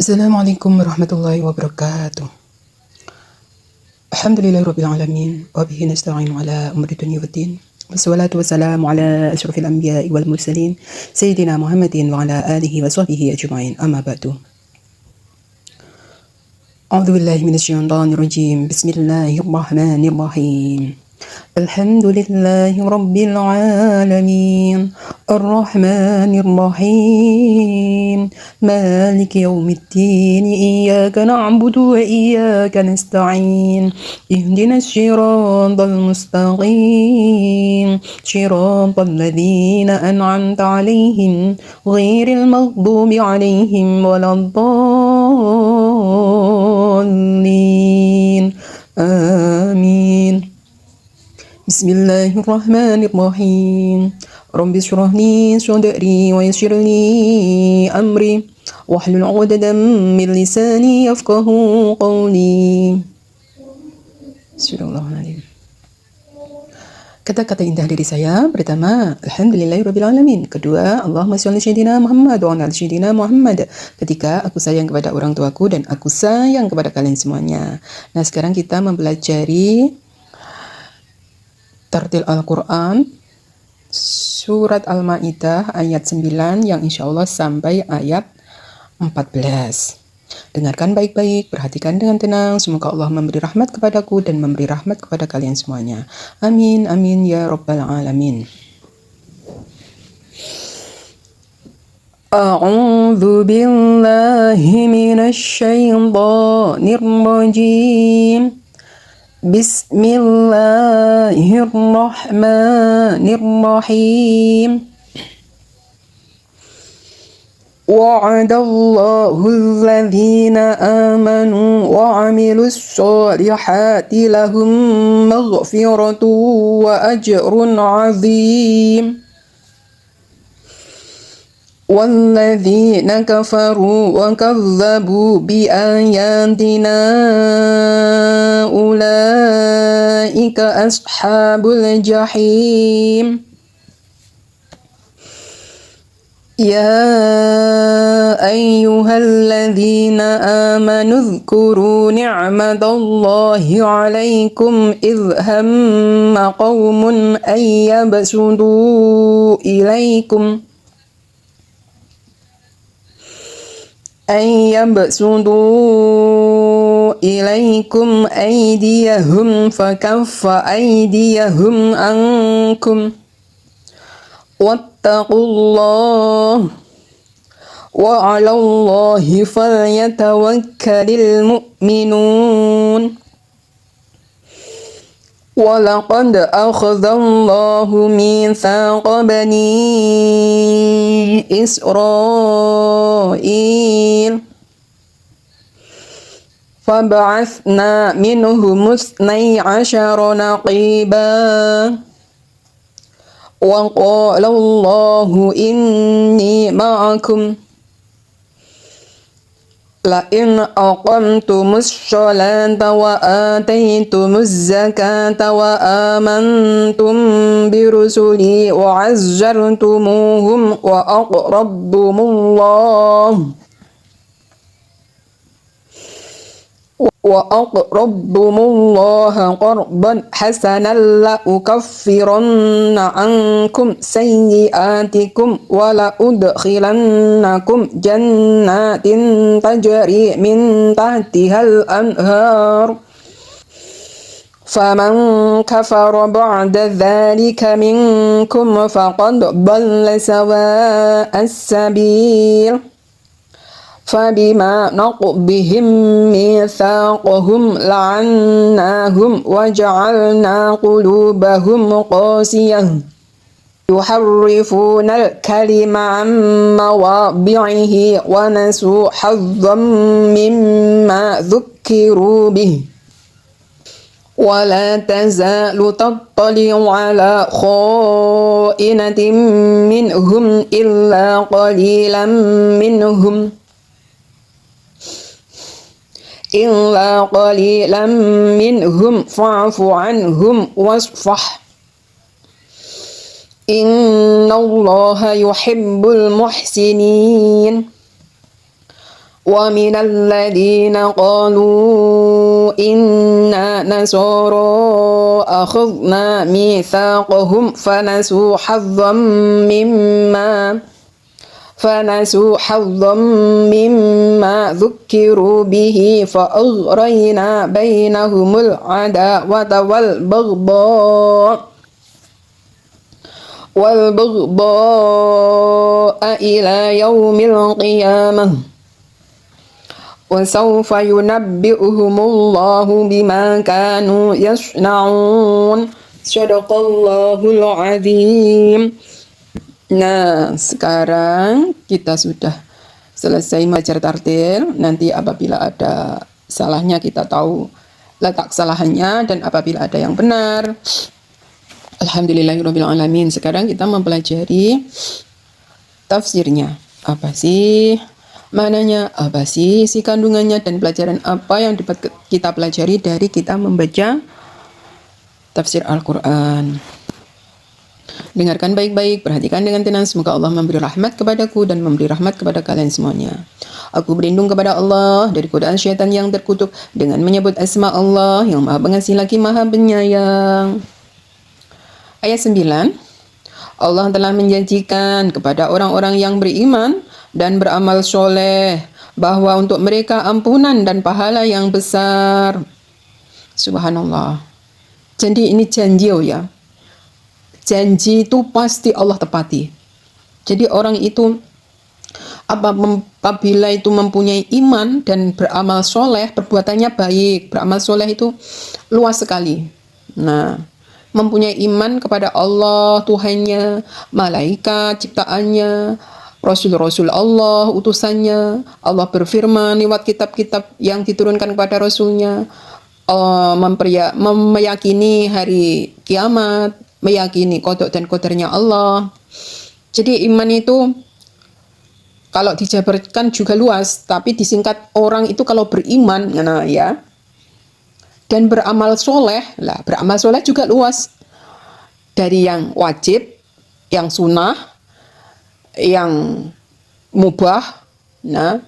Assalamualaikum warahmatullahi wabarakatuh. Alhamdulillahirabbil alamin wa bihi nasta'inu ala umuri dunya waddin. Wassalatu wassalamu ala asyrafil anbiya'i wal mursalin sayyidina Muhammadin wa ala alihi wa sahbihi ajma'in. Amma ba'du. A'udzu billahi minasyaitonir rajim. Bismillahirrahmanirrahim. Alhamdulillahi rabbil alamin. Arrahmanir rahim. Maliki yaumiddin. Iyyaka na'budu wa iyyaka nasta'in. Ihdinas siratal mustaqim. Siratal ladzina an'amta 'alaihim ghairil maghdubi 'alaihim waladdallin. Amin. Bismillahirrahmanirrahim. Rabbi shrah li sadri wa yassir li amri wahlul 'uqdatam min lisani yafqahu qawli. Bismillahirrahmanirrahim. Kata-kata indah dari saya, pertama, Alhamdulillahirabbil alamin. Kedua, Allahumma shalli sayyidina Muhammad wa ala sayyidina Muhammad. Ketika aku sayang kepada orang tuaku dan aku sayang kepada kalian semuanya. Nah, sekarang kita mempelajari tartil Al-Quran surat Al-Ma'idah ayat 9 yang insya Allah sampai ayat 14. Dengarkan baik-baik, perhatikan dengan tenang. Semoga Allah memberi rahmat kepadaku dan memberi rahmat kepada kalian semuanya. Amin, amin ya rabbal alamin. A'udzu billahi minasy syaithanir rajim. Bismillahirrahmanirrahim. Wa'adallahu alladhina amanu wa 'amilus solihati lahum maghfiratun wa ajrun 'azim. والذين كفروا وكذبوا بآياتنا أولئك أصحاب الجحيم. يا أيها الذين آمنوا اذكروا نعمة الله عليكم إذ هم قوم أن يبسطوا إليكم أيديهم فكف أيديهم عنكم واتقوا الله وعلى الله فليتوكل المؤمنون. ولقد أخذ الله ميثاق بني إسرائيل فبعثنا منهم 12 نقيبا وقال الله إني معكم لئن أقمتم الصلاة وآتيتم الزكاة وآمنتم برسلي وعزرتموهم وأقرضتم الله قرضا حسنا لأكفرن عنكم سيئاتكم ولأدخلنكم جنات تجري من تحتها الأنهار فمن كفر بعد ذلك منكم فقد ضل سواء السبيل. فبما نقضهم ميثاقهم لعناهم وجعلنا قلوبهم قاسية يحرفون الكلم عن مواضعه ونسوا حظا مما ذكروا به ولا تزال تطلع على خائنة منهم إلا قليلا منهم فاعف عنهم واصفح إن الله يحب المحسنين. ومن الذين قالوا إنا نصارى أخذنا ميثاقهم فنسوا حظا مما ذكروا به فأغرينا بينهم العداوة والبغضاء إلى يوم القيامة وسوف ينبئهم الله بما كانوا يصنعون. Shadaqallahul azim. Nah, sekarang kita sudah selesai belajar tartil. Nanti apabila ada salahnya kita tahu letak kesalahannya, dan apabila ada yang benar, alhamdulillahirabbil alamin. Sekarang kita mempelajari tafsirnya. Apa sih mananya, apa sih isi kandungannya, dan pelajaran apa yang dapat kita pelajari dari kita membaca tafsir Al-Quran. Dengarkan baik-baik, perhatikan dengan tenang. Semoga Allah memberi rahmat kepadaku dan memberi rahmat kepada kalian semuanya. Aku berlindung kepada Allah dari godaan syaitan yang terkutuk dengan menyebut asma Allah yang maha pengasih lagi maha penyayang. Ayat 9. Allah telah menjanjikan kepada orang-orang yang beriman dan beramal soleh bahwa untuk mereka ampunan dan pahala yang besar. Subhanallah. Jadi ini janji ya. Janji itu pasti Allah tepati. Jadi orang itu apabila itu mempunyai iman dan beramal soleh, perbuatannya baik. Beramal soleh itu luas sekali. Nah, mempunyai iman kepada Allah, Tuhannya, malaikat, ciptaannya, Rasul-Rasul Allah, utusannya. Allah berfirman lewat kitab-kitab yang diturunkan kepada Rasulnya. Meyakini hari kiamat, meyakini qada dan qadarnya Allah. Jadi iman itu kalau dijabarkan juga luas, tapi disingkat orang itu kalau beriman, nah ya, dan beramal soleh, lah beramal soleh juga luas. Dari yang wajib, yang sunnah, yang mubah, nah,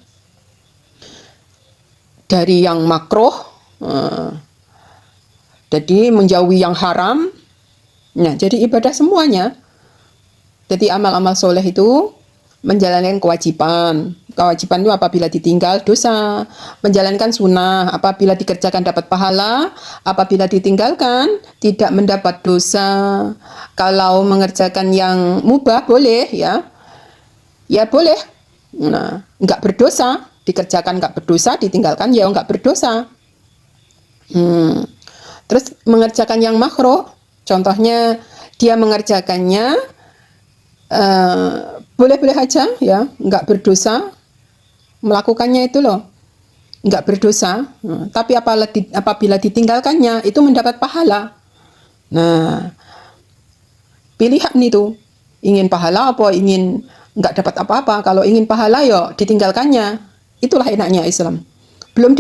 dari yang makruh, jadi menjauhi yang haram. Nah, jadi ibadah semuanya. Jadi amal-amal soleh itu menjalankan kewajiban. Kewajiban itu apabila ditinggal dosa. Menjalankan sunnah apabila dikerjakan dapat pahala. Apabila ditinggalkan tidak mendapat dosa. Kalau mengerjakan yang mubah boleh ya. Ya boleh. Nah, enggak berdosa. Dikerjakan enggak berdosa, ditinggalkan ya enggak berdosa. Terus mengerjakan yang makruh, contohnya dia mengerjakannya boleh-boleh aja ya, nggak berdosa melakukannya itu loh, nggak berdosa. Tapi apabila ditinggalkannya itu mendapat pahala. Nah, pilihan itu ingin pahala apa ingin nggak dapat apa-apa. Kalau ingin pahala ya ditinggalkannya. Itulah enaknya Islam. Belum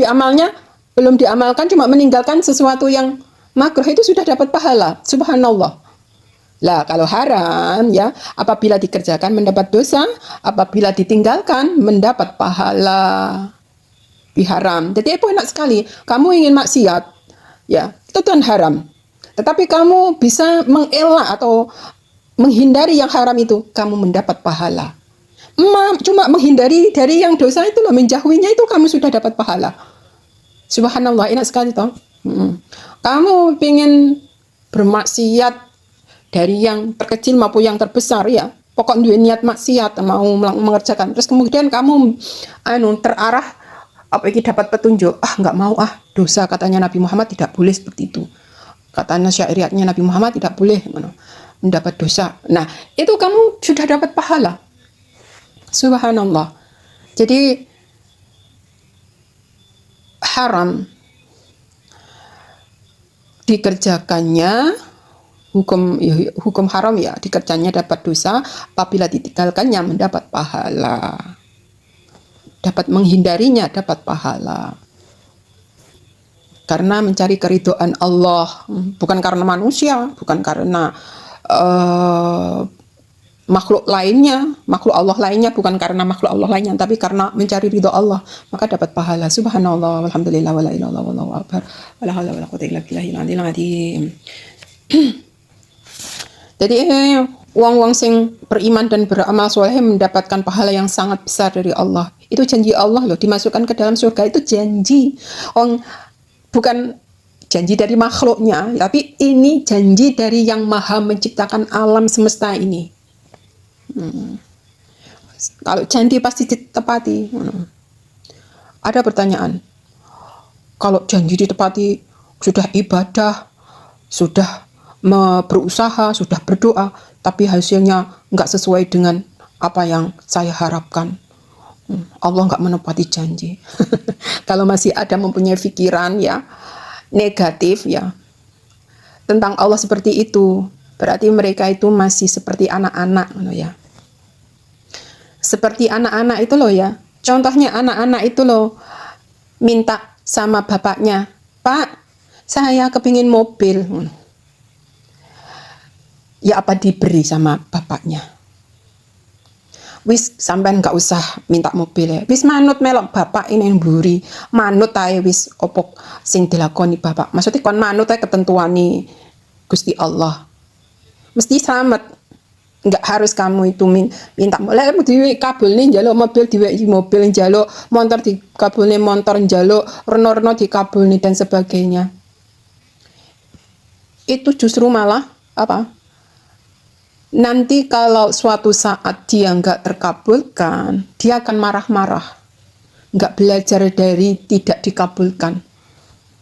diamalkan, cuma meninggalkan sesuatu yang makruh itu sudah dapat pahala. Subhanallah. Lah kalau haram ya, apabila dikerjakan mendapat dosa, apabila ditinggalkan mendapat pahala. Haram. Jadi itu enak sekali. Kamu ingin maksiat, ya itu kan haram. Tetapi kamu bisa mengelak atau menghindari yang haram itu, kamu mendapat pahala. Cuma menghindari dari yang dosa itu loh, menjauhinya itu kamu sudah dapat pahala. Subhanallah, enak sekali toh. Kamu ingin bermaksiat dari yang terkecil maupun yang terbesar ya. Pokok duwe niat maksiat mau mengerjakan. Terus kemudian kamu terarah apa iki dapat petunjuk. Enggak mau dosa katanya Nabi Muhammad tidak boleh seperti itu. Katanya syariatnya Nabi Muhammad tidak boleh mendapat dosa. Nah, itu kamu sudah dapat pahala. Subhanallah. Jadi haram dikerjakannya hukum haram ya, dikerjanya dapat dosa, apabila ditinggalkannya mendapat pahala, dapat menghindarinya dapat pahala, karena mencari keridhaan Allah, bukan karena manusia, bukan karena makhluk lainnya, makhluk Allah lainnya, bukan karena makhluk Allah lainnya, tapi karena mencari ridho Allah, maka dapat pahala. Subhanallah, walhamdulillah, wala ilaha illallah, wallahu akbar, wala haula wala quwwata illa billahil aliyil azim. Jadi wong-wong sing beriman dan beramal soleh mendapatkan pahala yang sangat besar dari Allah. Itu janji Allah loh, dimasukkan ke dalam surga itu janji. Bukan janji dari makhluknya, tapi ini janji dari yang maha menciptakan alam semesta ini. Kalau janji pasti ditepati. Ada pertanyaan, kalau janji ditepati, sudah ibadah, sudah berusaha, sudah berdoa, tapi hasilnya nggak sesuai dengan apa yang saya harapkan, Allah nggak menepati janji. Kalau masih ada mempunyai pikiran ya negatif ya tentang Allah seperti itu, berarti mereka itu masih seperti anak-anak ya. Seperti anak-anak itu loh ya. Contohnya anak-anak itu loh minta sama bapaknya, "Pak, saya kepingin mobil." Ya apa diberi sama bapaknya? Wis sampean nggak usah minta mobil ya. Wis manut melok bapak ini yang buri. Manut ae wis opok sing dilakoni bapak. Maksudnya kon manut ae ketentuane Gusti Allah. Mesti selamat. Nggak harus kamu itu minta kamu dikabulne njaluk mobil diwehi mobil, njaluk motor dikabulne motor, njaluk reno-reno dikabulne dan sebagainya. Itu justru malah apa? Nanti kalau suatu saat dia nggak terkabulkan, dia akan marah-marah. Nggak belajar dari tidak dikabulkan.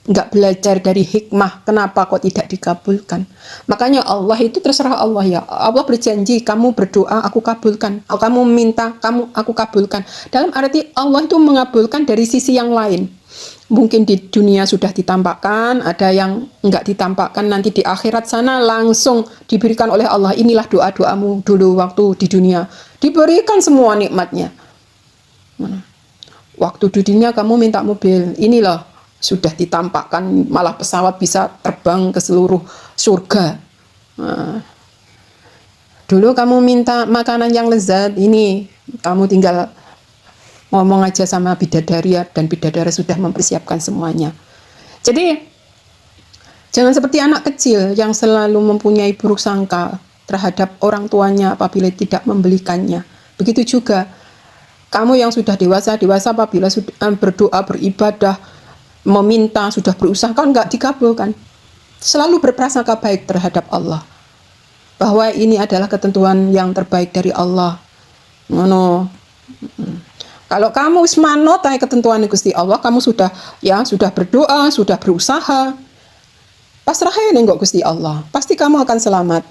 Nggak belajar dari hikmah kenapa kok tidak dikabulkan. Makanya Allah itu terserah Allah ya. Allah berjanji, kamu berdoa aku kabulkan, kamu minta aku kabulkan. Dalam arti Allah itu mengabulkan dari sisi yang lain. Mungkin di dunia sudah ditampakkan, ada yang nggak ditampakkan, nanti di akhirat sana langsung diberikan oleh Allah. Inilah doa-doamu dulu waktu di dunia, diberikan semua nikmatnya. Waktu di dunia kamu minta mobil, inilah sudah ditampakkan, malah pesawat bisa terbang ke seluruh surga. Dulu kamu minta makanan yang lezat, ini kamu tinggal ngomong aja sama bidadari dan bidadari sudah mempersiapkan semuanya. Jadi jangan seperti anak kecil yang selalu mempunyai buruk sangka terhadap orang tuanya apabila tidak membelikannya. Begitu juga kamu yang sudah dewasa apabila sudah berdoa, beribadah, meminta, sudah berusaha, kan nggak dikabulkan. Selalu berprasangka baik terhadap Allah, bahwa ini adalah ketentuan yang terbaik dari Allah. Kalau kamu manut ketentuan Gusti Allah, kamu sudah berdoa, sudah berusaha, pasrah ning Gusti Allah, pasti kamu akan selamat.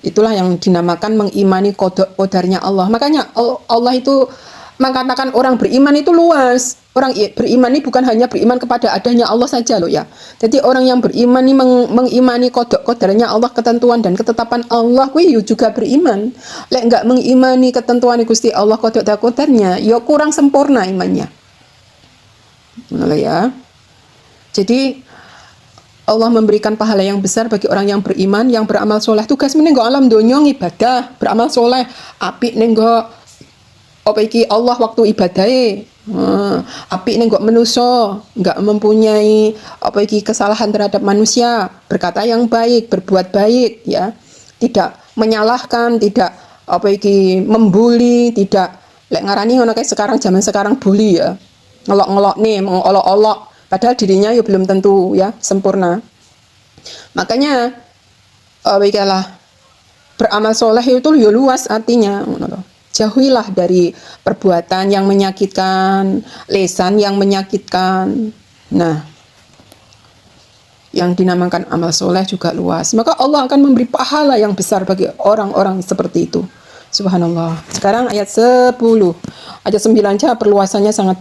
Itulah yang dinamakan mengimani qadarnya Allah. Makanya Allah itu mengatakan orang beriman itu luas. Orang beriman ini bukan hanya beriman kepada adanya Allah saja loh ya. Jadi orang yang beriman ini mengimani qadarnya Allah, ketentuan dan ketetapan Allah, kuwi juga beriman. Lek enggak mengimani ketentuan Gusti Allah, qadarnya, ya kurang sempurna imannya. Ngono ya. Jadi Allah memberikan pahala yang besar bagi orang yang beriman, yang beramal soleh. Tugas menenggo alam donya ibadah, beramal soleh, apik nenggo apa iki Allah waktu ibadahe. Apik nenggo manusia, enggak mempunyai apa iki kesalahan terhadap manusia, berkata yang baik, berbuat baik ya. Tidak menyalahkan, tidak apa iki membuli, tidak lek ngarani ngono kae sekarang zaman sekarang bully ya. Ngelok-ngelok nih, mengolok-olok, padahal dirinya ya belum tentu ya sempurna. Makanya beramal soleh itu ya luas artinya. Jauhilah dari perbuatan yang menyakitkan, lisan yang menyakitkan. Nah, yang dinamakan amal soleh juga luas. Maka Allah akan memberi pahala yang besar bagi orang-orang seperti itu. Subhanallah. Sekarang ayat 10. Ayat 9 aja perluasannya sangat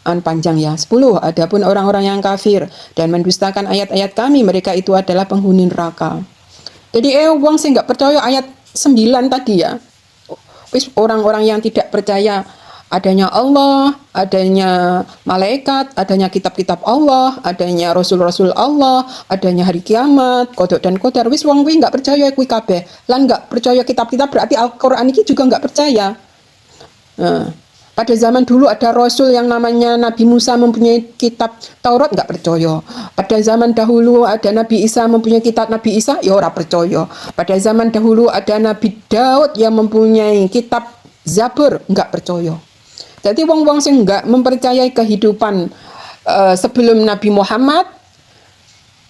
panjang ya. 10. Adapun orang-orang yang kafir dan mendustakan ayat-ayat kami, mereka itu adalah penghuni neraka. Jadi wong sing nggak percaya ayat 9 tadi ya. Orang-orang yang tidak percaya Adanya Allah, adanya malaikat, adanya kitab-kitab Allah, adanya rasul-rasul Allah, adanya hari kiamat, kodok dan kodar. Wis wong kuwi nggak percaya kuwi kabeh. Lan nggak percaya kitab-kitab berarti Al-Qur'an iki juga nggak percaya. Nah, pada zaman dulu ada rasul yang namanya Nabi Musa mempunyai kitab Taurat, nggak percaya. Pada zaman dahulu ada Nabi Isa mempunyai kitab Nabi Isa, ya ora percaya. Pada zaman dahulu ada Nabi Daud yang mempunyai kitab Zabur, nggak percaya. Jadi wong-wong sing nggak mempercayai kehidupan sebelum Nabi Muhammad,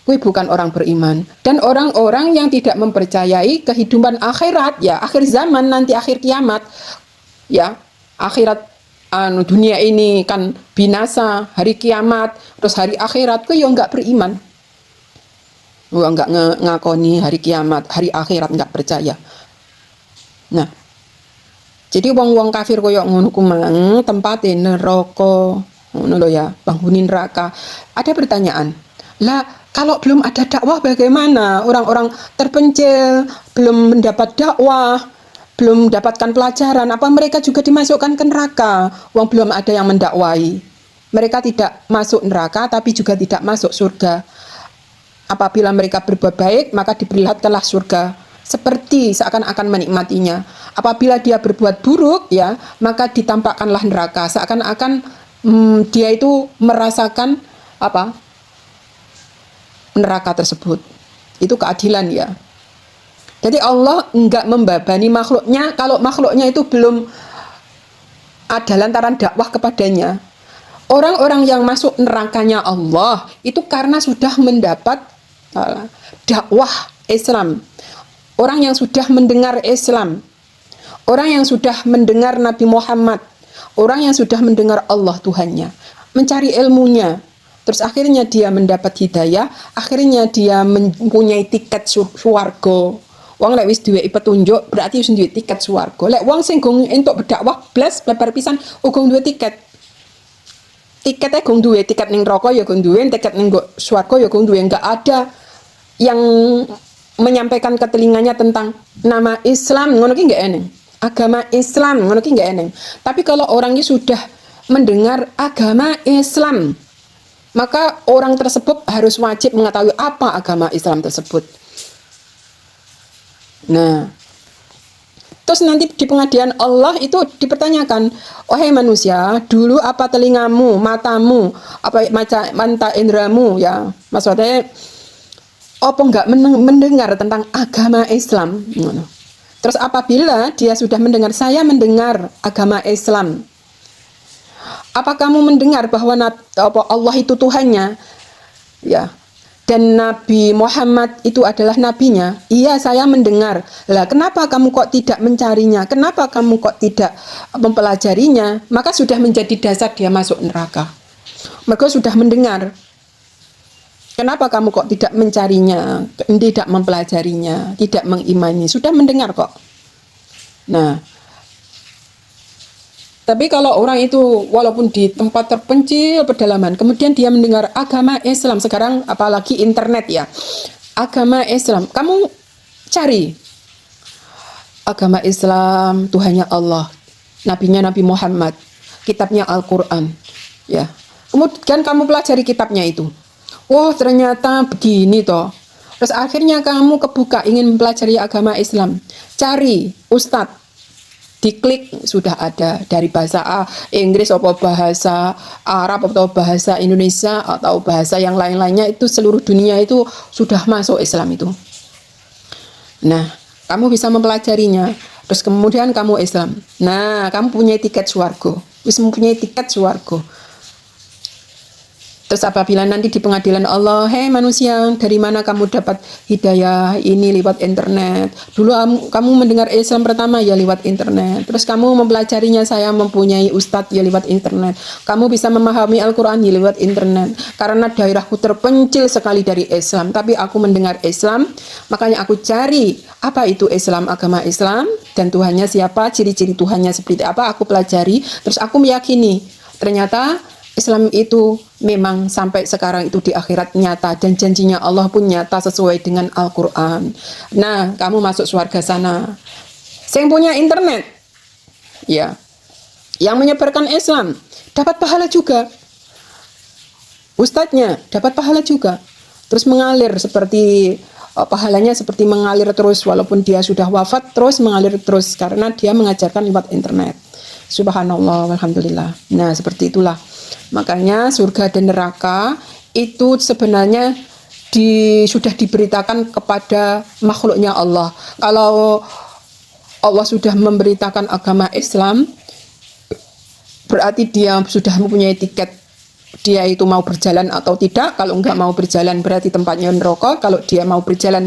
kuwi bukan orang beriman. Dan orang-orang yang tidak mempercayai kehidupan akhirat, ya akhir zaman nanti akhir kiamat, ya akhirat dunia ini kan binasa, hari kiamat, terus hari akhirat, kuwi ya nggak beriman. Wah, nggak ngakoni hari kiamat, hari akhirat, nggak percaya. Nah, jadi wong-wong kafir koyo ngono ku mang tempate neraka, ngono lho ya, penghuni neraka. Ada pertanyaan. Lah, kalau belum ada dakwah bagaimana? Orang-orang terpencil belum mendapat dakwah, belum mendapatkan pelajaran, apa mereka juga dimasukkan ke neraka? Wong belum ada yang mendakwai. Mereka tidak masuk neraka tapi juga tidak masuk surga. Apabila mereka berbuat baik, maka diperlihatkanlah surga seperti seakan-akan menikmatinya. Apabila dia berbuat buruk, ya, maka ditampakkanlah neraka seakan-akan dia itu merasakan apa? Neraka tersebut. Itu keadilan, ya. Jadi Allah enggak membebani makhluknya kalau makhluknya itu belum ada lantaran dakwah kepadanya. Orang-orang yang masuk nerakanya Allah itu karena sudah mendapat dakwah Islam. Orang yang sudah mendengar Islam, orang yang sudah mendengar Nabi Muhammad, orang yang sudah mendengar Allah Tuhannya, mencari ilmunya, terus akhirnya dia mendapat hidayah, akhirnya dia mempunyai tiket swarga. Wong lek wis duwe petunjuk berarti wis duwe tiket swarga. Lek wong sing gong entuk berdakwah blas blebar pisan gong duwe tiket. Tiketnya gong duwe, tiket ning neraka ya gong duwe, tiket ning swarga ya gong duwe. Enggak ada yang menyampaikan ke telinganya tentang nama Islam, ngono ki nggak eneng. Agama Islam, ngono ki nggak eneng. Tapi kalau orang ini sudah mendengar agama Islam, maka orang tersebut harus wajib mengetahui apa agama Islam tersebut. Nah, terus nanti di pengadilan Allah itu dipertanyakan, wahai manusia, dulu apa telingamu, matamu, apa mata indramu, ya, maksudnya apa enggak mendengar tentang agama Islam? Terus apabila dia sudah mendengar, saya mendengar agama Islam, apa kamu mendengar bahwa Allah itu Tuhannya? Ya. Dan Nabi Muhammad itu adalah nabinya? Iya, saya mendengar. Lah, kenapa kamu kok tidak mencarinya? Kenapa kamu kok tidak mempelajarinya? Maka sudah menjadi dasar dia masuk neraka. Mereka sudah mendengar. Kenapa kamu kok tidak mencarinya, tidak mempelajarinya, tidak mengimani? Sudah mendengar kok. Nah, tapi kalau orang itu walaupun di tempat terpencil pedalaman, kemudian dia mendengar agama Islam, sekarang apalagi internet ya, agama Islam, kamu cari agama Islam, Tuhannya Allah, nabinya Nabi Muhammad, kitabnya Al-Quran, ya. Kemudian kamu pelajari kitabnya itu. Wah, ternyata begini toh. Terus akhirnya kamu kebuka ingin mempelajari agama Islam. Cari ustadz. Diklik sudah ada dari bahasa Inggris atau bahasa Arab atau bahasa Indonesia atau bahasa yang lain-lainnya, itu seluruh dunia itu sudah masuk Islam itu. Nah, kamu bisa mempelajarinya. Terus kemudian kamu Islam. Nah, kamu punya tiket swarga. Wis mempunyai tiket swarga. Terus apabila nanti di pengadilan Allah, hei manusia, dari mana kamu dapat hidayah ini? Lewat internet. Dulu kamu mendengar Islam pertama ya lewat internet. Terus kamu mempelajarinya, saya mempunyai ustadz ya lewat internet. Kamu bisa memahami Al-Quran ya lewat internet. Karena daerahku terpencil sekali dari Islam, tapi aku mendengar Islam, makanya aku cari apa itu Islam, agama Islam, dan Tuhannya siapa, ciri-ciri Tuhannya seperti apa, aku pelajari. Terus aku meyakini ternyata Islam itu memang sampai sekarang itu di akhirat nyata, dan janjinya Allah pun nyata sesuai dengan Al-Quran. Nah, kamu masuk surga sana. Saya punya internet, ya. Yang menyebarkan Islam dapat pahala juga. Ustadznya dapat pahala juga. Terus mengalir seperti pahalanya seperti mengalir terus walaupun dia sudah wafat, terus mengalir terus karena dia mengajarkan lewat internet. Subhanallah, walhamdulillah. Nah, seperti itulah. Makanya surga dan neraka itu sebenarnya sudah diberitakan kepada makhluknya Allah. Kalau Allah sudah memberitakan agama Islam, berarti dia sudah mempunyai tiket, dia itu mau berjalan atau tidak. Kalau enggak mau berjalan berarti tempatnya neraka. Kalau dia mau berjalan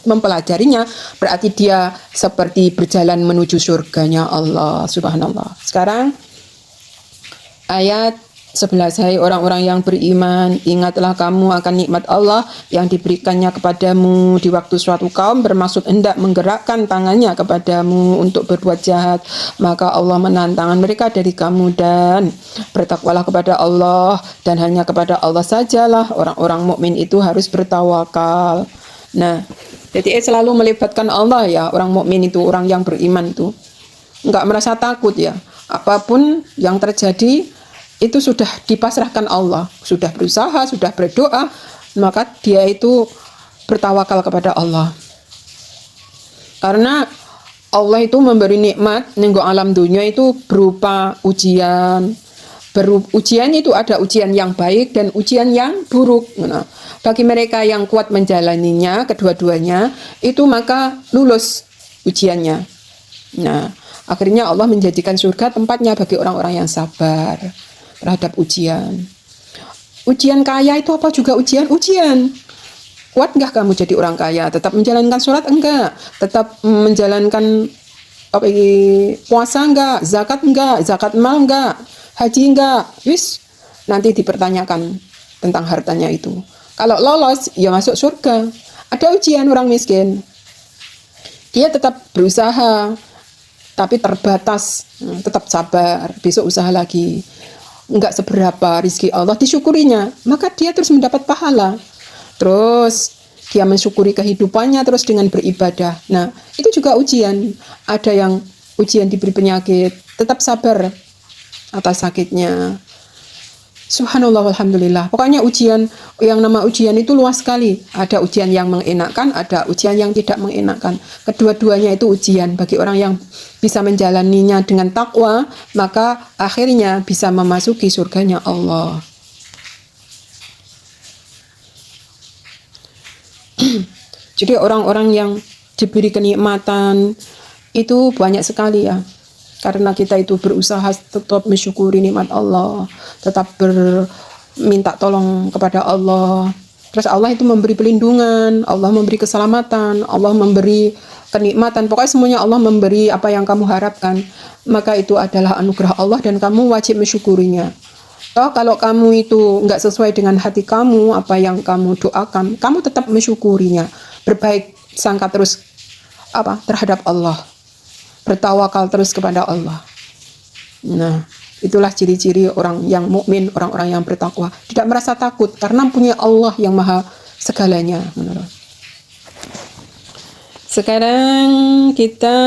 mempelajarinya, berarti dia seperti berjalan menuju surganya Allah. Subhanallah. Sekarang ayat 11. Hai orang-orang yang beriman, ingatlah kamu akan nikmat Allah yang diberikannya kepadamu di waktu suatu kaum bermaksud hendak menggerakkan tangannya kepadamu untuk berbuat jahat, maka Allah menahan tangan mereka dari kamu, dan bertakwalah kepada Allah, dan hanya kepada Allah sajalah orang-orang mukmin itu harus bertawakal. Nah, jadi selalu melibatkan Allah ya, orang mukmin itu, orang yang beriman itu enggak merasa takut ya. Apapun yang terjadi itu sudah dipasrahkan Allah, sudah berusaha, sudah berdoa, maka dia itu bertawakal kepada Allah. Karena Allah itu memberi nikmat nenggo alam dunia itu berupa ujian. Ujian itu ada ujian yang baik dan ujian yang buruk. Nah, bagi mereka yang kuat menjalaninya, kedua-duanya, itu maka lulus ujiannya. Nah, akhirnya Allah menjadikan surga tempatnya bagi orang-orang yang sabar terhadap ujian. Ujian kaya itu apa juga ujian? Ujian. Kuat enggak kamu jadi orang kaya? Tetap menjalankan sholat enggak? Tetap menjalankan puasa enggak? Zakat enggak? Zakat mal enggak? Haji enggak? Wis, nanti dipertanyakan tentang hartanya itu. Kalau lolos, ya masuk surga. Ada ujian orang miskin. Dia tetap berusaha, tapi terbatas. Tetap sabar, besok usaha lagi. Enggak seberapa rezeki Allah, disyukurinya, maka dia terus mendapat pahala. Terus dia mensyukuri kehidupannya terus dengan beribadah. Nah, itu juga ujian. Ada yang ujian diberi penyakit, tetap sabar atas sakitnya. Subhanallah, alhamdulillah. Pokoknya ujian, yang nama ujian itu luas sekali. Ada ujian yang mengenakkan, ada ujian yang tidak mengenakkan. Kedua-duanya itu ujian. Bagi orang yang bisa menjalaninya dengan takwa, maka akhirnya bisa memasuki surganya Allah. Jadi orang-orang yang diberi kenikmatan itu banyak sekali ya. Karena kita itu berusaha tetap mensyukuri nikmat Allah, tetap minta tolong kepada Allah. Terus Allah itu memberi pelindungan, Allah memberi keselamatan, Allah memberi kenikmatan. Pokoknya semuanya Allah memberi apa yang kamu harapkan. Maka itu adalah anugerah Allah dan kamu wajib mensyukurinya. Kalau kamu itu nggak sesuai dengan hati kamu, apa yang kamu doakan, kamu tetap mensyukurinya. Berbaik sangka terus terhadap Allah. Bertawakal terus kepada Allah. Nah, itulah ciri-ciri orang yang mukmin, orang-orang yang bertakwa. Tidak merasa takut karena punya Allah yang maha segalanya. Sekarang kita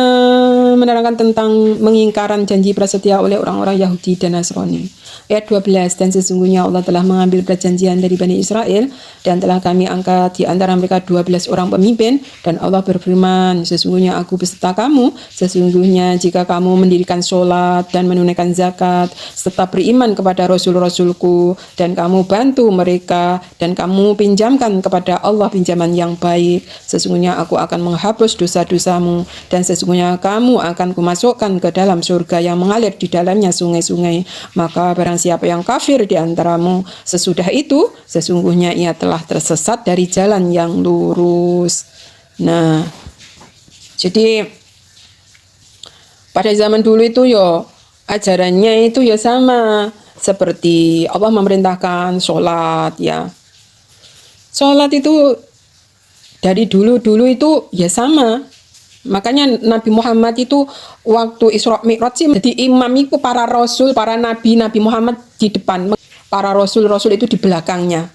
menerangkan tentang mengingkaran janji prasetia oleh orang-orang Yahudi dan Nasrani. Ayat 12, dan sesungguhnya Allah telah mengambil perjanjian dari Bani Israel dan telah kami angkat di antara mereka 12 orang pemimpin, dan Allah berfirman, sesungguhnya aku beserta kamu, sesungguhnya jika kamu mendirikan sholat dan menunaikan zakat serta beriman kepada Rasul-Rasulku, dan kamu bantu mereka dan kamu pinjamkan kepada Allah pinjaman yang baik, sesungguhnya aku akan menghapus dosa-dosamu dan sesungguhnya kamu akan kumasukkan ke dalam surga yang mengalir di dalamnya sungai-sungai. Maka barang siapa yang kafir di antaramu sesudah itu, sesungguhnya ia telah tersesat dari jalan yang lurus. Nah, jadi pada zaman dulu itu ajarannya itu sama seperti Allah memerintahkan sholat ya. Sholat itu dari dulu itu ya sama. Makanya Nabi Muhammad itu waktu Isra Mi'raj sih jadi imam itu para rasul, para nabi, Nabi Muhammad di depan, para rasul itu di belakangnya.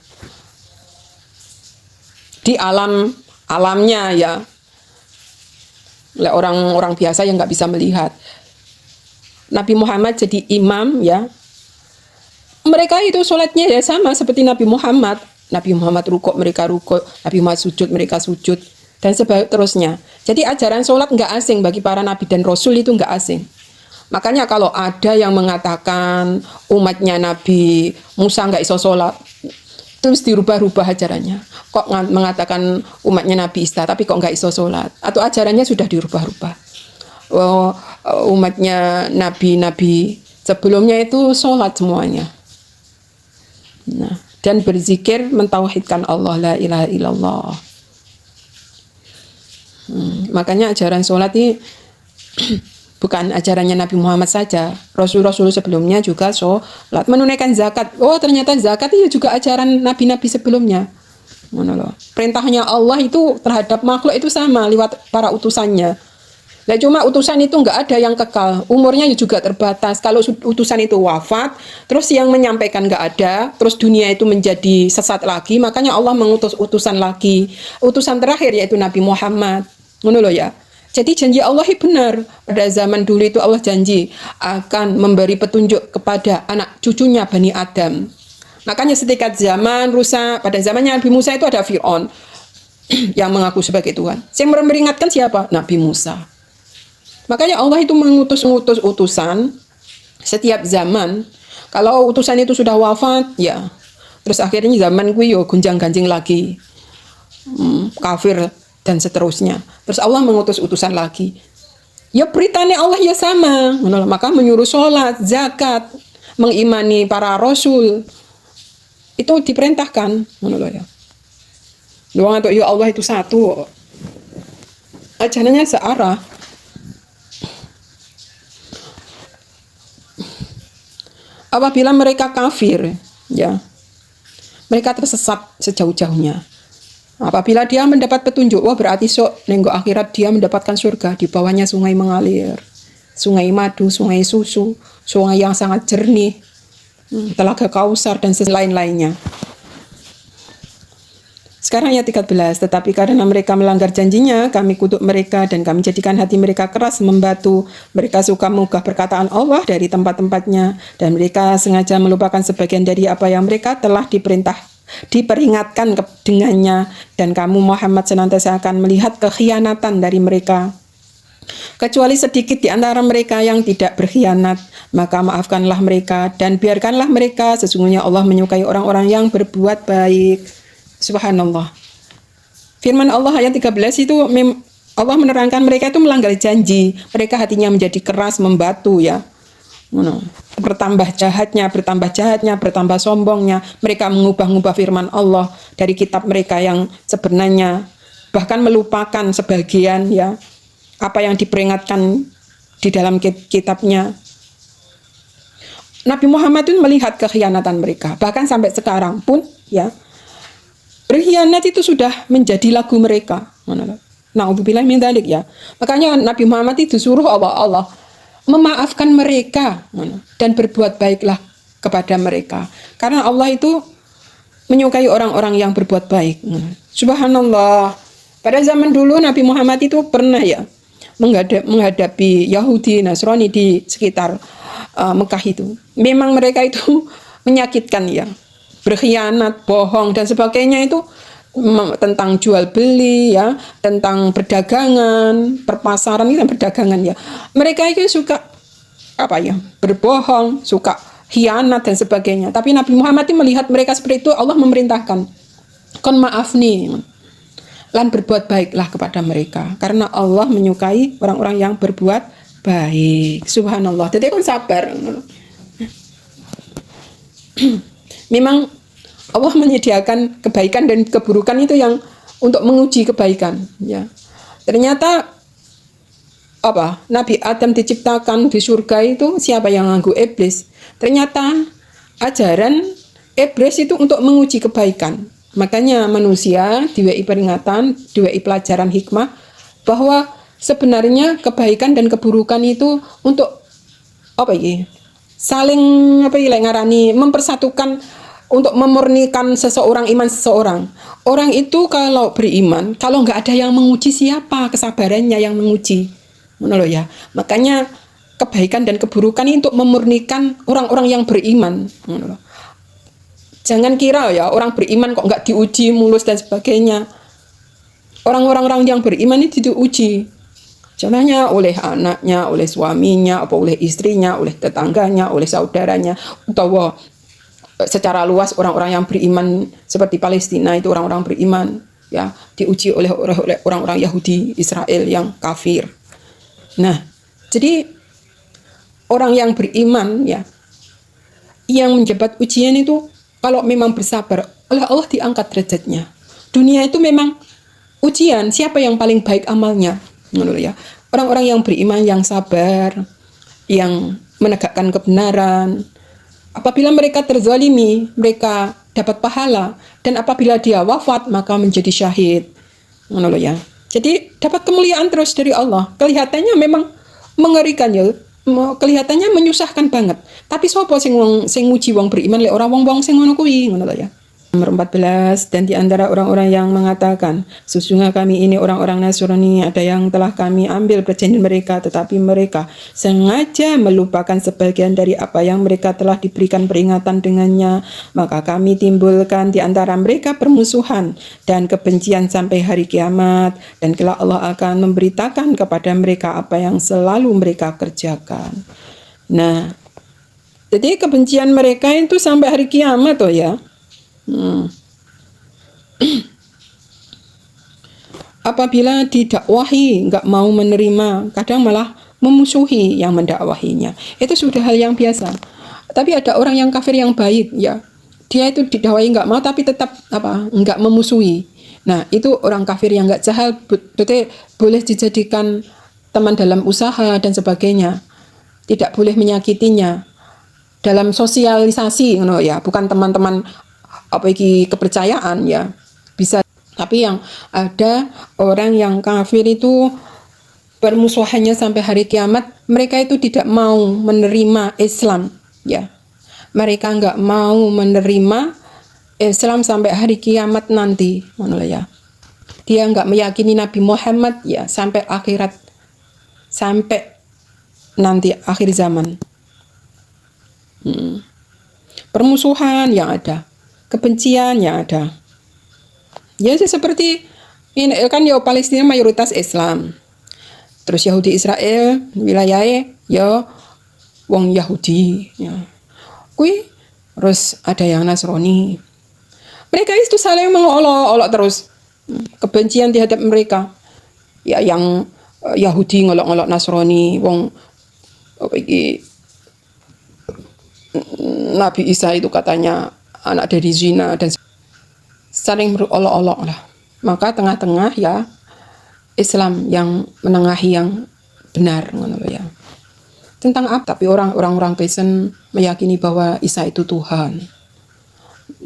Di alamnya ya. Oleh orang-orang biasa yang nggak bisa melihat. Nabi Muhammad jadi imam ya, mereka itu sholatnya ya sama seperti Nabi Muhammad. Nabi Muhammad rukuk, mereka rukuk. Nabi Muhammad sujud, mereka sujud. Dan seterusnya. Jadi ajaran sholat nggak asing bagi para nabi dan rasul, itu nggak asing. Makanya kalau ada yang mengatakan umatnya Nabi Musa nggak iso sholat, terus dirubah-rubah ajarannya. Kok mengatakan umatnya Nabi Isa, tapi kok nggak iso sholat? Atau ajarannya sudah dirubah-rubah. Umatnya nabi-nabi sebelumnya itu sholat semuanya. Nah, dan berzikir mentauhidkan Allah, la ilaha illallah. Makanya ajaran sholat ini bukan ajarannya Nabi Muhammad saja, Rasul-Rasul sebelumnya juga sholat. Menunaikan zakat, oh ternyata zakat itu juga ajaran nabi-nabi sebelumnya. Perintahnya Allah itu terhadap makhluk itu sama lewat para utusannya. Nah, cuma utusan itu nggak ada yang kekal, umurnya juga terbatas. Kalau utusan itu wafat, terus yang menyampaikan nggak ada, terus dunia itu menjadi sesat lagi, makanya Allah mengutus utusan lagi. Utusan terakhir yaitu Nabi Muhammad. Ngono loh ya. Jadi janji Allah itu benar. Pada zaman dulu itu Allah janji akan memberi petunjuk kepada anak cucunya Bani Adam. Makanya setiap zaman rusak, pada zamannya Nabi Musa itu ada Fir'aun yang mengaku sebagai Tuhan. Yang memperingatkan siapa? Nabi Musa. Makanya Allah itu mengutus utusan setiap zaman. Kalau utusan itu sudah wafat, ya terus akhirnya zaman gue yo gonjang-ganjing lagi, kafir dan seterusnya. Terus Allah mengutus utusan lagi. Ya beritanya Allah ya sama. Maka menyuruh sholat, zakat, mengimani para rasul itu diperintahkan. Ya. Doang untuk ya Allah itu satu. Ajarannya searah. Apabila mereka kafir, ya, mereka tersesat sejauh-jauhnya. Apabila dia mendapat petunjuk, wah berarti nenggo akhirat dia mendapatkan surga. Di bawahnya sungai mengalir, sungai madu, sungai susu, sungai yang sangat jernih, telaga Kausar dan lain-lainnya. Sekarang ayat 13, tetapi karena mereka melanggar janjinya, kami kutuk mereka dan kami jadikan hati mereka keras membatu. Mereka suka mengubah perkataan Allah dari tempat-tempatnya dan mereka sengaja melupakan sebagian dari apa yang mereka telah diperingatkan dengannya. Dan kamu Muhammad senantiasa akan melihat kekhianatan dari mereka. Kecuali sedikit di antara mereka yang tidak berkhianat, maka maafkanlah mereka dan biarkanlah mereka. Sesungguhnya Allah menyukai orang-orang yang berbuat baik. Subhanallah. Firman Allah ayat 13 itu Allah menerangkan mereka itu melanggar janji. Mereka hatinya menjadi keras, membatu ya. Bertambah jahatnya, bertambah sombongnya. Mereka mengubah-ubah firman Allah dari kitab mereka yang sebenarnya, bahkan melupakan sebagian ya apa yang diperingatkan di dalam kitabnya. Nabi Muhammad itu melihat kekhianatan mereka, bahkan sampai sekarang pun ya. Berkhianat itu sudah menjadi lagu mereka. Na'udzubillah min dzalik ya. Makanya Nabi Muhammad itu disuruh Allah memaafkan mereka dan berbuat baiklah kepada mereka. Karena Allah itu menyukai orang-orang yang berbuat baik. Subhanallah. Pada zaman dulu Nabi Muhammad itu pernah ya menghadapi Yahudi, Nasrani di sekitar Mekah itu. Memang mereka itu menyakitkan ya. Berkhianat, bohong dan sebagainya itu tentang jual beli ya, tentang perdagangan, perpasaran dan perdagangan ya. Mereka itu suka berbohong, suka khianat dan sebagainya. Tapi Nabi Muhammad melihat mereka seperti itu, Allah memerintahkan, kon maafni, lan berbuat baiklah kepada mereka, karena Allah menyukai orang-orang yang berbuat baik. Subhanallah. Jadi kon sabar. Memang Allah menyediakan kebaikan dan keburukan itu yang untuk menguji kebaikan ya. Ternyata Nabi Adam diciptakan di surga itu siapa yang nganggu iblis? Ternyata ajaran iblis itu untuk menguji kebaikan. Makanya manusia diwei peringatan, diwei pelajaran hikmah bahwa sebenarnya kebaikan dan keburukan itu untuk saling ngarani mempersatukan, untuk memurnikan seseorang, iman seseorang. Orang itu kalau beriman, kalau nggak ada yang menguji, siapa kesabarannya yang menguji? Ya. Makanya kebaikan dan keburukan ini untuk memurnikan orang-orang yang beriman. Jangan kira ya orang beriman kok nggak diuji mulus dan sebagainya. Orang-orang yang beriman ini diuji. Contohnya oleh anaknya, oleh suaminya, apa oleh istrinya, oleh tetangganya, oleh saudaranya, atau secara luas orang-orang yang beriman seperti Palestina itu orang-orang beriman ya diuji oleh orang-orang Yahudi Israel yang kafir. Nah, jadi orang yang beriman ya yang menjabat ujian itu kalau memang bersabar oleh Allah diangkat derajatnya. Dunia itu memang ujian siapa yang paling baik amalnya, menurut ya. Orang-orang yang beriman yang sabar, yang menegakkan kebenaran. Apabila mereka terzalimi, mereka dapat pahala, dan apabila dia wafat maka menjadi syahid. Menurut ya. Jadi dapat kemuliaan terus dari Allah. Kelihatannya memang mengerikan ya. Kelihatannya menyusahkan banget. Tapi sapa sing nguji wong beriman lek ora wong-wong sing ngono kuwi, ngono ya. Nomor 14, dan di antara orang-orang yang mengatakan, sesungguhnya kami ini orang-orang Nasrani, ada yang telah kami ambil perjanjian mereka, tetapi mereka sengaja melupakan sebagian dari apa yang mereka telah diberikan peringatan dengannya. Maka kami timbulkan di antara mereka permusuhan dan kebencian sampai hari kiamat, dan kelak Allah akan memberitakan kepada mereka apa yang selalu mereka kerjakan. Nah, jadi kebencian mereka itu sampai hari kiamat toh ya. Apabila didakwahi nggak mau menerima, kadang malah memusuhi yang mendakwahinya. Itu sudah hal yang biasa. Tapi ada orang yang kafir yang baik ya, dia itu didakwahi nggak mau tapi tetap nggak memusuhi. Nah itu orang kafir yang nggak jahil, betul boleh dijadikan teman dalam usaha dan sebagainya. Tidak boleh menyakitinya dalam sosialisasi, ya, bukan teman-teman kepercayaan ya bisa. Tapi yang ada orang yang kafir itu permusuhannya sampai hari kiamat, mereka itu tidak mau menerima Islam ya, mereka nggak mau menerima Islam sampai hari kiamat nanti, ya. Dia nggak meyakini Nabi Muhammad ya sampai akhirat, sampai nanti akhir zaman. Permusuhan yang ada, kebencian yang ada. Ya seperti ini kan ya, Palestina mayoritas Islam. Terus Yahudi Israel wilayahnya ya wong Yahudi ya. Terus ada yang Nasrani. Mereka itu saling mengolok-olok terus. Kebencian terhadap mereka. Ya yang Yahudi ngolok-ngolok Nasrani, wong Nabi Isa itu katanya anak dari zina, dan saling berolok-olok lah. Maka tengah-tengah ya Islam yang menengahi yang benar, ya. Tentang apa? Tapi orang-orang Kristen meyakini bahwa Isa itu Tuhan,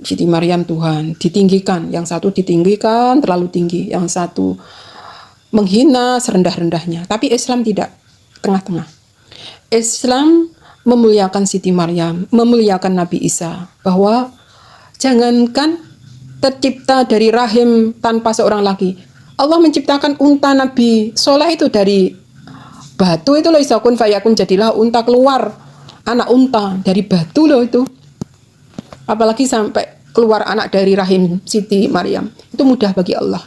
Siti Maryam Tuhan, ditinggikan. Yang satu ditinggikan terlalu tinggi, yang satu menghina serendah-rendahnya. Tapi Islam tidak, tengah-tengah. Islam memuliakan Siti Maryam, memuliakan Nabi Isa, bahwa jangankan tercipta dari rahim tanpa seorang laki, Allah menciptakan unta Nabi Soleh itu dari batu itu loh, isakun fayakun, jadilah unta, keluar anak unta dari batu loh itu. Apalagi sampai keluar anak dari rahim Siti Maryam, itu mudah bagi Allah.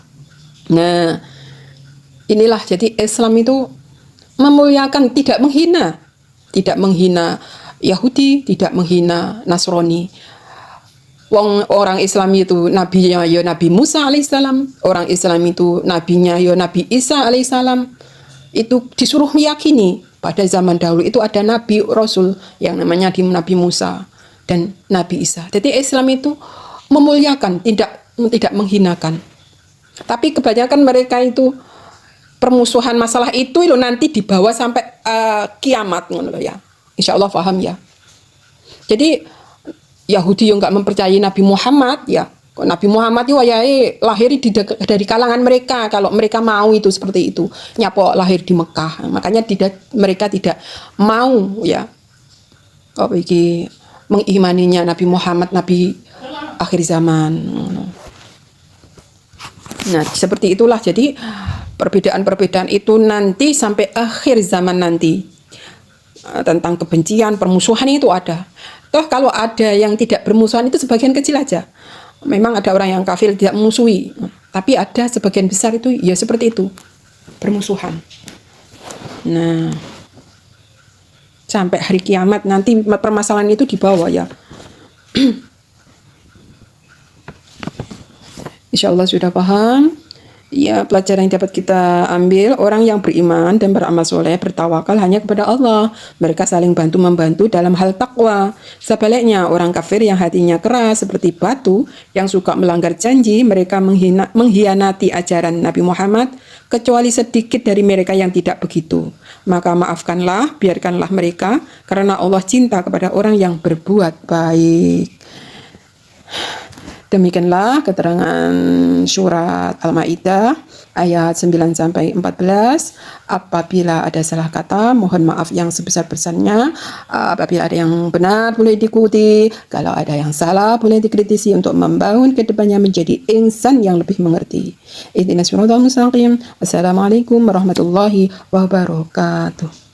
Nah inilah jadi Islam itu memuliakan, tidak menghina. Tidak menghina Yahudi, tidak menghina Nasrani. Orang Islam itu nabinya ya Nabi Musa alaihissalam, orang Islam itu nabinya ya Nabi Isa alaihissalam. Itu disuruh meyakini pada zaman dahulu itu ada nabi rasul yang namanya Nabi Musa dan Nabi Isa. Jadi Islam itu memuliakan, tidak menghinakan. Tapi kebanyakan mereka itu permusuhan masalah itu nanti dibawa sampai kiamat, ya. Insya Allah paham ya. Jadi Yahudi yang nggak mempercayai Nabi Muhammad ya, Nabi Muhammad itu lahir dari kalangan mereka. Kalau mereka mau itu seperti itu, nyapo lahir di Mekah, makanya mereka tidak mau ya mengimaninya Nabi Muhammad, Nabi akhir zaman. Nah seperti itulah, jadi perbedaan-perbedaan itu nanti sampai akhir zaman nanti. tentang kebencian, permusuhan itu ada. Toh kalau ada yang tidak bermusuhan itu sebagian kecil aja. Memang ada orang yang kafir tidak memusuhi, tapi ada sebagian besar itu ya seperti itu, permusuhan. Nah, sampai hari kiamat nanti permasalahan itu dibawa ya. Insya Allah sudah paham. Ya, pelajaran yang dapat kita ambil, orang yang beriman dan beramal soleh bertawakal hanya kepada Allah. Mereka saling bantu-membantu dalam hal takwa. Sebaliknya, orang kafir yang hatinya keras seperti batu, yang suka melanggar janji, mereka mengkhianati ajaran Nabi Muhammad, kecuali sedikit dari mereka yang tidak begitu. Maka maafkanlah, biarkanlah mereka, karena Allah cinta kepada orang yang berbuat baik. Demikianlah keterangan surat Al-Maidah ayat 9-14. Apabila ada salah kata, mohon maaf yang sebesar-besarnya. Apabila ada yang benar, boleh diikuti. Kalau ada yang salah, boleh dikritisi untuk membangun kedepannya menjadi insan yang lebih mengerti. Ihdinas siratal mustaqim. Assalamualaikum warahmatullahi wabarakatuh.